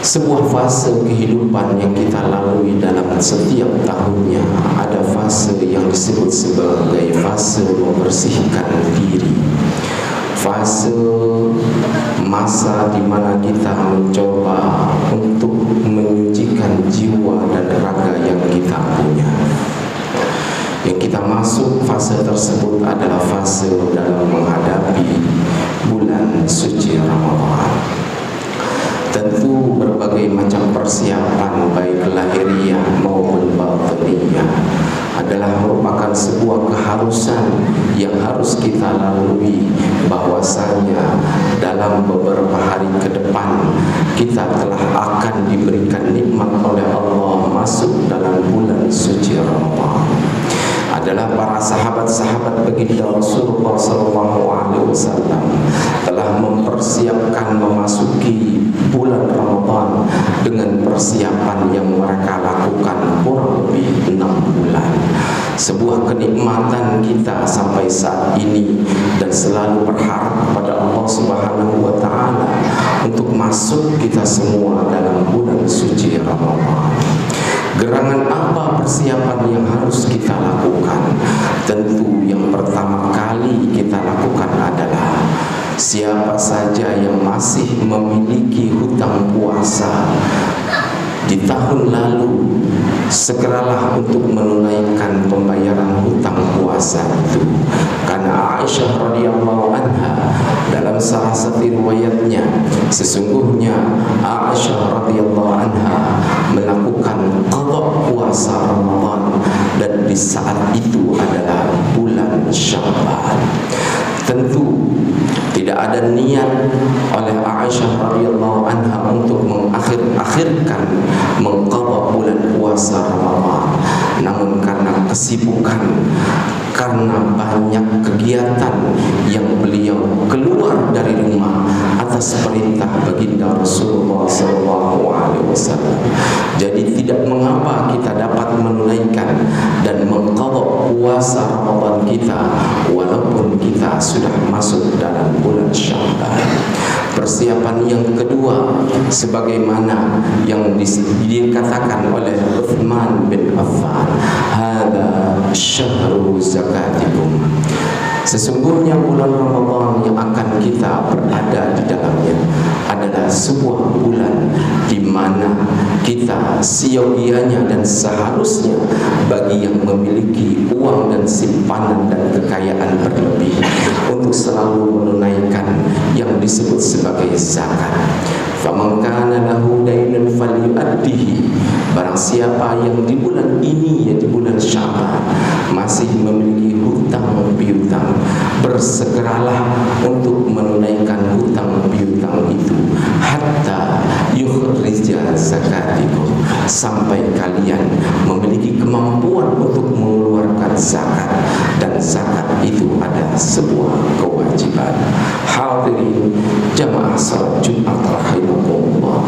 Sebuah fase kehidupan yang kita lalui dalam setiap tahunnya, ada fase yang disebut sebagai fase membersihkan diri. Fase masa di mana kita mencoba untuk menyucikan jiwa dan raga yang kita punya. Yang kita masuk fase tersebut adalah fase dalam menghadapi bulan suci Ramadan. Tentu berbagai macam persiapan baik lahiriah maupun batiniyah adalah merupakan sebuah keharusan yang harus kita lalui, bahwasanya dalam beberapa hari ke depan kita telah akan diberikan nikmat oleh Allah masuk dalam bulan suci Ramadan. Adalah para sahabat-sahabat baginda Rasulullah SAW telah mempersiapkan memasuki bulan Ramadan dengan persiapan yang mereka lakukan kurang lebih 6 bulan. Sebuah kenikmatan kita sampai saat ini, dan selalu berharap kepada Allah Subhanahu wa Ta'ala untuk masuk kita semua dalam bulan suci Ramadan. Gerangan apa persiapan yang harus kita lakukan? Tentu yang pertama kali kita lakukan adalah siapa saja yang masih memiliki hutang puasa di tahun lalu, segeralah untuk menunaikan pembayaran hutang puasa itu. Karena Aisyah radhiyallahu anha dalam salah satu riwayatnya, sesungguhnya Aisyah radhiyallahu anha melakukan qada puasa Ramadan, dan di saat itu adalah bulan Sya'ban. Tentu tidak ada niat oleh Aisyah radhiyallahu anha untuk mengakhirkan mengqada bulan puasa Ramadan, namun karena kesibukan, karena banyak kegiatan yang beliau keluar dari rumah atas perintah baginda Rasulullah SAW, jadi tidak mengapa kita dapat menunaikan dan mengqada puasa Ramadan kita walaupun kita sudah masuk dalam bulan Sya'ban. Persiapan yang kedua, sebagaimana yang dikatakan oleh Uthman bin Affan, hada syahru zakatikum. Sesungguhnya bulan Ramadan yang akan kita berada di dalamnya adalah sebuah bulan di mana kita siogianya dan seharusnya bagi yang memiliki uang dan simpanan dan kekayaan berlebih untuk selalu menunaikan yang disebut sebagai zakat. Faman kana lahu daynun falyu'addihi. Barang siapa yang di bulan ini, ya di bulan Sya'ban, masih memiliki hutang piutang, bersegeralah untuk menunaikan hutang piutang itu hatta yukhrija zakatikum, sampai kalian memiliki kemampuan untuk mengeluarkan zakat, dan zakat itu ada sebuah kewajiban. Hadirin jamaah salat Jumat rahimahullah,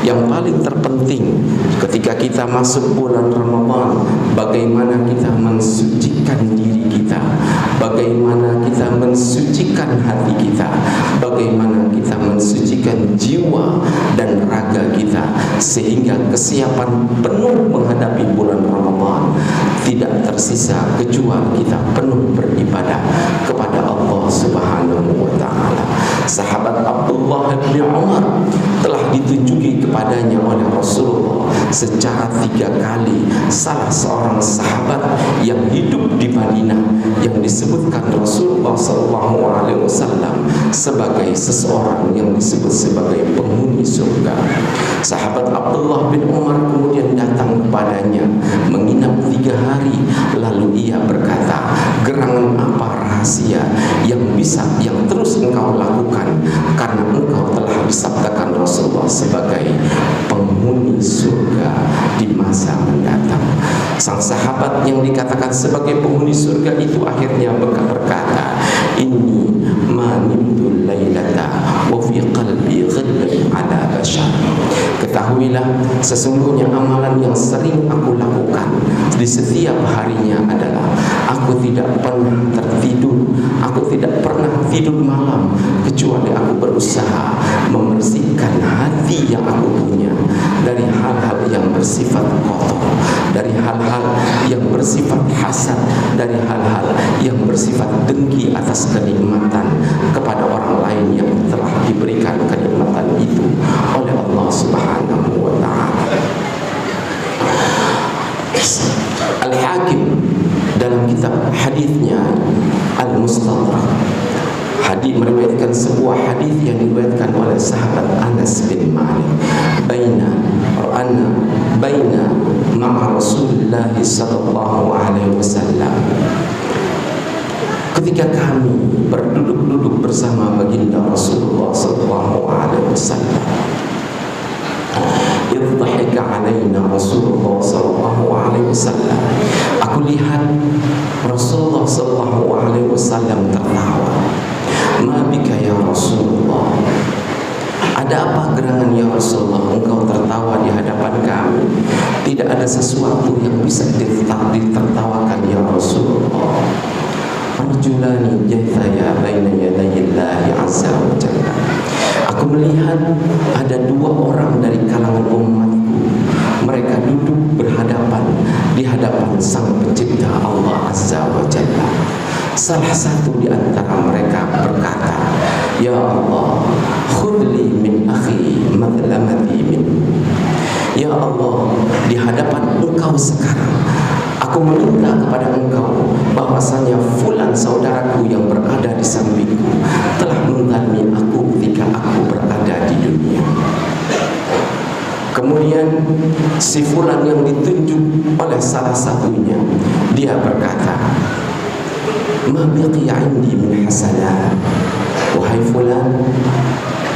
yang paling terpenting ketika kita masuk bulan Ramadan, bagaimana kita mensucikan diri kita, bagaimana kita mensucikan hati kita, bagaimana kita mensucikan jiwa dan raga kita, sehingga kesiapan penuh menghadapi bulan Ramadan tidak tersisa kecuali kita penuh beribadah kepada Allah Subhanahu wa Ta'ala. Sahabat Abdullah bin Umar telah ditunjuki kepadanya oleh Rasulullah secara 3 kali salah seorang sahabat yang hidup di Madinah, yang disebutkan Rasulullah SAW sebagai seseorang yang disebut sebagai penghuni surga. Sahabat Abdullah bin Umar kemudian datang kepadanya menginap 3 hari, lalu ia berkata, gerangan apa rahasia yang terus engkau lakukan, karena engkau telah disabdakan Rasulullah sebagai penghuni surga di masa mendatang. Sang sahabat yang dikatakan sebagai penghuni surga itu akhirnya berkata, inni manimtu lailata wa fi qalbi ghillun ala bashar. Ketahuilah, sesungguhnya amalan yang sering aku lakukan di setiap harinya adalah Aku tidak pernah tertidur, aku tidak pernah tidur malam kecuali aku berusaha membersihkan hati yang aku punya dari hal-hal yang bersifat kotor, dari hal-hal yang bersifat hasad, dari hal-hal yang bersifat dengki atas kenikmatan kepada orang lain yang telah diberikan kenikmatan itu oleh Allah Subhanahu wa ta'ala. Al-Hakim dalam kitab hadisnya Al-Mustadrak, hadis meriwayatkan sebuah hadis yang diriwayatkan oleh sahabat Anas bin Malik, baina ma'a Rasulullah sallallahu alaihi wasallam, ketika kami berduduk bersama baginda Rasulullah sallallahu alaihi wasallam, idhahika alaina Rasulullah sallallahu alaihi wasallam, aku lihat Rasulullah sallallahu alaihi wasallam tertawa. Ma bika ya Rasulullah, ada apa gerangan ya Rasulullah engkau tertawa di hadapan kami? Tidak ada sesuatu yang bisa ditertawakan ya Rasulullah. Rajulani jathaya baina yadayillahi azza wa jalla, aku melihat ada dua orang dari kalangan umatku, mereka duduk berhadapan di hadapan Sang Pencipta Allah azza wa jalla. Salah satu di antara mereka berkata, ya Allah, khudli min akhi madlamati min. Ya Allah, di hadapan engkau sekarang aku meminta kepada engkau bahwasanya fulan saudaraku yang berada di sampingku telah menzalimi aku ketika aku berada di dunia. Kemudian si fulan yang ditunjuk oleh salah satunya, dia berkata, ma baqiya indi min hasanat. Wahai fulan,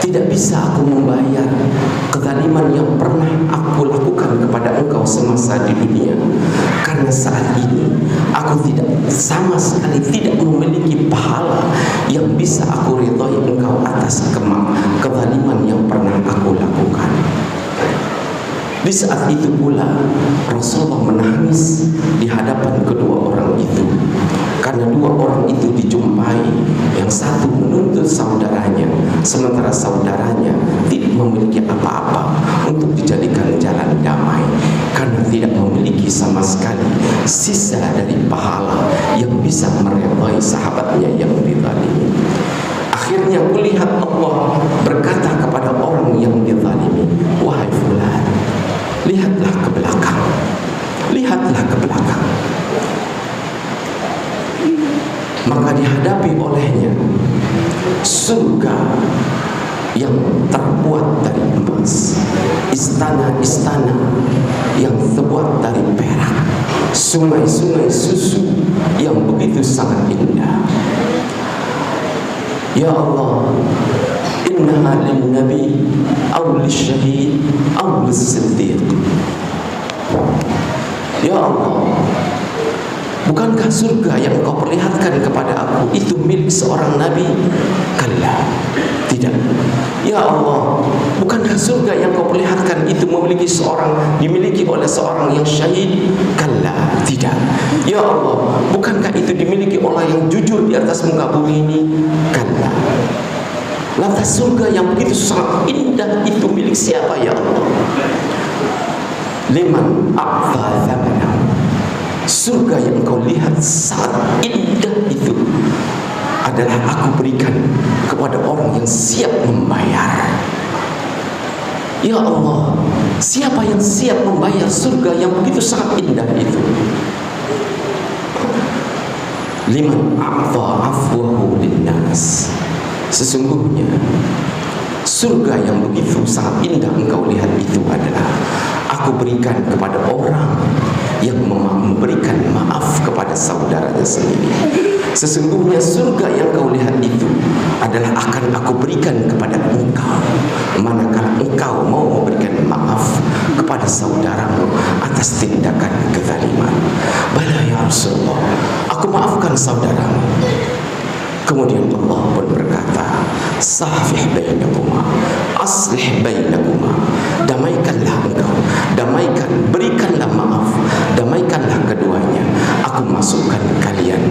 tidak bisa aku membayar kezaliman yang pernah aku lakukan kepada engkau semasa di dunia, karena saat ini aku tidak sama sekali tidak memiliki pahala yang bisa aku ridhoi engkau atas kezaliman yang pernah aku lakukan. Di saat itu pula Rasulullah menangis di hadapan kedua orang itu, karena dua orang itu dijumpai, yang satu menuntut saudaranya, sementara saudaranya tidak memiliki apa-apa untuk dijadikan jalan damai, karena tidak memiliki sama sekali sisa dari pahala yang bisa meredai sahabatnya yang dizalimi. Akhirnya kulihat Allah berkata kepada orang yang dizalimi, wahai fulan, lihatlah ke belakang, lihatlah ke belakang. Maka dihadapi olehnya surga yang terbuat dari emas, istana-istana yang terbuat dari perak, sungai-sungai susu yang begitu sangat indah. Ya Allah, innaha lin nabi aw lisyahid aw lis-siddiq. Ya Allah, bukankah surga yang engkau perlihatkan kepada aku itu milik seorang nabi? Kalla, tidak. Ya Allah, bukankah surga yang engkau perlihatkan itu dimiliki oleh seorang yang syahid? Kalla, tidak. Ya Allah, bukankah itu dimiliki oleh yang jujur di atas muka bumi ini? Kalla. Lantas surga yang begitu sangat indah itu milik siapa ya Allah? Liman a'ta thamana. Surga yang engkau lihat sangat indah itu adalah aku berikan kepada orang yang siap membayar. Ya Allah, siapa yang siap membayar surga yang begitu sangat indah itu? Liman a'ta afwahu linnas. Sesungguhnya surga yang begitu sangat indah engkau lihat itu adalah aku berikan kepada orang yang memberikan maaf kepada saudaranya sendiri. Sesungguhnya surga yang kau lihat itu adalah akan aku berikan kepada engkau manakala engkau mau memberikan maaf kepada saudaramu atas tindakan kezaliman. Bala ya Rasulullah, aku maafkan saudaramu. Kemudian Allah pun berkata, safih bainakuma, aslih bainakuma. Damaikanlah engkau, damaikan, berikanlah maaf, damaikanlah keduanya. Aku masukkan kalian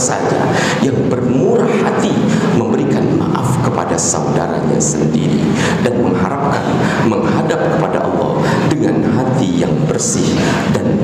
saja yang bermurah hati memberikan maaf kepada saudaranya sendiri dan mengharapkan menghadap kepada Allah dengan hati yang bersih dan